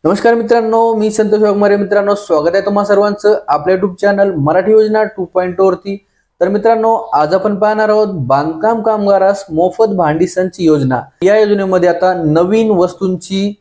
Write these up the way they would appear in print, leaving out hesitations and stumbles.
नमस्कार मित्रांनो, मी संतोष वाघमारे. मित्रांनो, स्वागत आहे तुम्हा सर्वांचं आपल्या युट्यूब चॅनल मराठी योजना 2.0 वरती. तर मित्रांनो, आज आपण पाहणार आहोत बांधकाम कामगारास मोफत भांडी संच योजना. या योजनेमध्ये आता नवीन वस्तूंची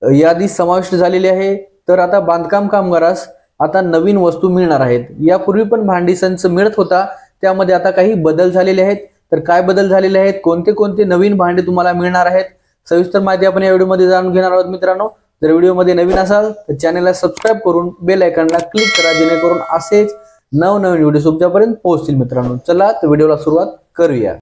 यादी समाविष्ट झालेली आहे. तर आता बांधकाम कामगारास आता नवीन वस्तू मिळणार आहेत. यापूर्वी पण भांडी संच मिळत होता, त्यामध्ये आता काही बदल झालेले आहेत. तर काय बदल झालेले आहेत, कोणते कोणते नवीन भांडे तुम्हाला मिळणार आहेत, सविस्तर माहिती आपण या व्हिडिओमध्ये जाणून घेणार आहोत. मित्रांनो, जर व्हिडिओमध्ये नवीन असाल तर चॅनलला सबस्क्राइब करून बेल आयकॉनला क्लिक करा, जेणेकरून असेच नवनवीन व्हिडिओ तुमच्यापर्यंत पोहोचतील. मित्रांनो, चला तर व्हिडिओला सुरुवात करूया.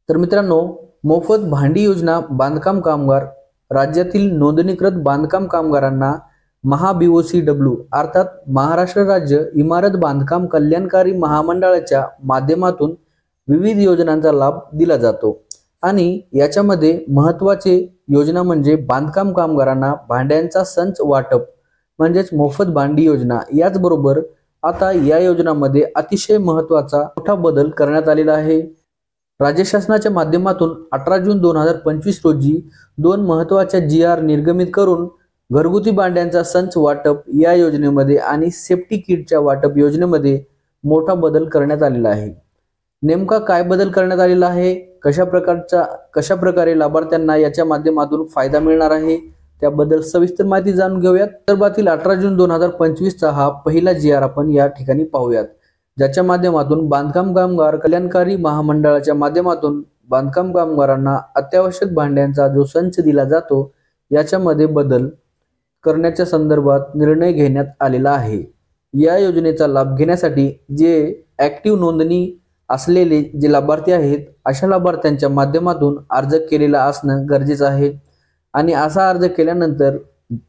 तर मित्रांनो, मोफत भांडी योजना बांधकाम कामगार राज्यातील नोंदणीकृत बांधकाम कामगारांना MahaBOCW अर्थात महाराष्ट्र राज्य इमारत बांधकाम कल्याणकारी महामंडळाच्या माध्यमातून विविध योजनांचा लाभ दिला जातो. आणि याच्यामध्ये महत्त्वाचे योजना म्हणजे बांधकाम कामगारांना भांड्यांचा संच वाटप म्हणजेच मोफत भांडी योजना. याचबरोबर आता या योजनांमध्ये अतिशय महत्त्वाचा मोठा बदल करण्यात आलेला आहे. राज्य शासनाच्या माध्यमातून 18 जून 2025 रोजी 2 महत्त्वाच्या GR निर्गमित करून घरगुती भांड्यांचा संच वाटप या योजनेमध्ये आणि सेफ्टी किटच्या वाटप योजनेमध्ये मोठा बदल करण्यात आलेला आहे. नेमका काय बदल करण्यात आलेला आहे, कशा प्रकारे लाभार्थ्यांना याच्या माध्यमातून फायदा मिळणार आहे, त्याबद्दल सविस्तर माहिती जाणून घेऊयात. विदर्भातील 18 जून 2025 चा हा पहिला GR आपण या ठिकाणी पाहूयात, ज्याच्या माध्यमातून बांधकाम कामगार कल्याणकारी महामंडळाच्या माध्यमातून बांधकाम कामगारांना अत्यावश्यक भांड्यांचा जो संच दिला जातो याच्यामध्ये बदल करण्याच्या संदर्भात निर्णय घेण्यात आलेला आहे. या योजनेचा लाभ घेण्यासाठी जे ऍक्टिव्ह नोंदणी असलेले जे लाभार्थी आहेत अशा लाभार्थ्यांच्या माध्यमातून अर्ज केलेला असणं गरजेचं आहे. आणि असा अर्ज केल्यानंतर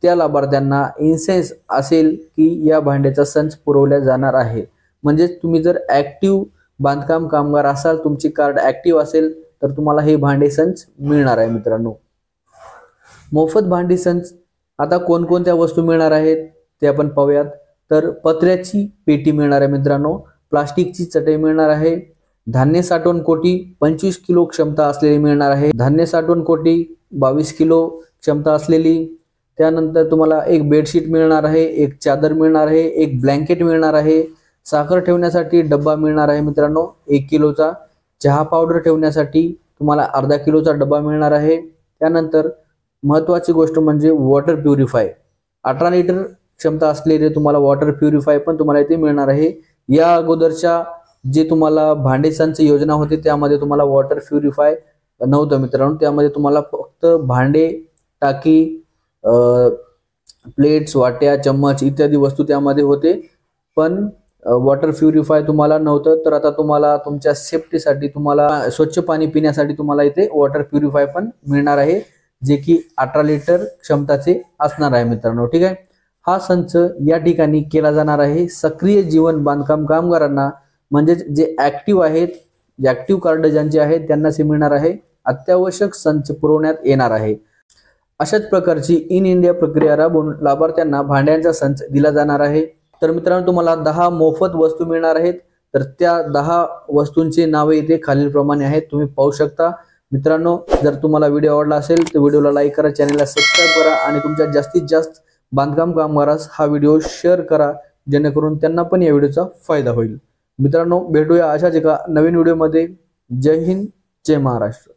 त्या लाभार्थ्यांना इन्सेन्स असेल की या भांड्याचा संच पुरवल्या जाणार आहे. म्हणजे तुम्ही जर ऍक्टिव्ह बांधकाम कामगार असाल, तुमची कार्ड ऍक्टिव्ह असेल तर तुम्हाला हे भांडे संच मिळणार आहे. मित्रांनो, मोफत भांडी संच आता कोणकोणत्या वस्तू मिळणार आहेत ते आपण पाहूयात. तर पत्र्याची पेटी मिळणार आहे. मित्रांनो, प्लास्टिकची चटई मिळणार आहे. धान्य साठवण कोटी 25 किलो क्षमता असलेली मिळणार आहे. धान्य साठवण कोटी 22 किलो क्षमता असलेली. त्यानंतर तुम्हाला एक बेडशीट मिळणार आहे, एक चादर मिळणार आहे, एक ब्लँकेट मिळणार आहे. साखर ठेवण्यासाठी डब्बा मिळणार आहे. मित्रांनो, 1 किलोचा. चहा पावडर ठेवण्यासाठी तुम्हाला अर्धा किलोचा डब्बा मिळणार आहे. त्यानंतर महत्त्वाची गोष्ट म्हणजे वॉटर प्युरिफाय 18 लिटर क्षमता असलेले तुम्हाला वॉटर प्युरिफाय पण तुम्हाला इथे मिळणार आहे. या अगोदरच्या जे तुम्हाला भांडे संच योजना होती त्यामध्ये तुम्हाला वॉटर प्युरिफाय नव्हतं. मित्रांनो, त्यामध्ये तुम्हाला फक्त भांडे, टाकी, प्लेट्स, वाट्या, चम्मच इत्यादी वस्तू त्यामध्ये होते, पण वॉटर प्युरिफाय तुम्हाला नव्हतं. तर आता तुम्हाला तुमच्या सेफ्टीसाठी, तुम्हाला स्वच्छ पाणी पिण्यासाठी तुम्हाला इथे वॉटर प्युरिफाय पण मिळणार आहे, जे की 18 लिटर क्षमताचे असणार आहे. मित्रांनो, ठीक आहे. हा संच या ठिकाणी केला जाणार आहे सक्रिय जीवन बांधकाम कामगारांना, म्हणजे जे ऍक्टिव्ह आहेत, जे ऍक्टिव्ह कार्ड ज्यांचे आहेत त्यांनाच मिळणार आहे. अत्यावश्यक संच पुरवण्यात येणार आहे. अशाच प्रकारची इन इंडिया प्रक्रिया राबवून लाभार्थ्यांना भांड्यांचा संच दिला जाणार आहे. तर मित्रांनो, तुम्हाला 10 मोफत वस्तू मिळणार आहेत. तर त्या 10 वस्तूंची नावे इथे खालीलप्रमाणे आहेत, तुम्ही पाहू शकता. मित्रांनो, जर तुम्हाला व्हिडिओ आवडला असेल तर व्हिडिओला लाईक करा, चॅनलला सबस्क्राइब करा आणि तुमच्या जास्तीत जास्त बांधकाम कामगारास हा व्हिडिओ शेअर करा, जेणेकरून त्यांना पण या व्हिडिओचा फायदा होईल. मित्रांनो, भेटूया अशाच एका नवीन व्हिडिओमध्ये. जय हिंद, जय महाराष्ट्र.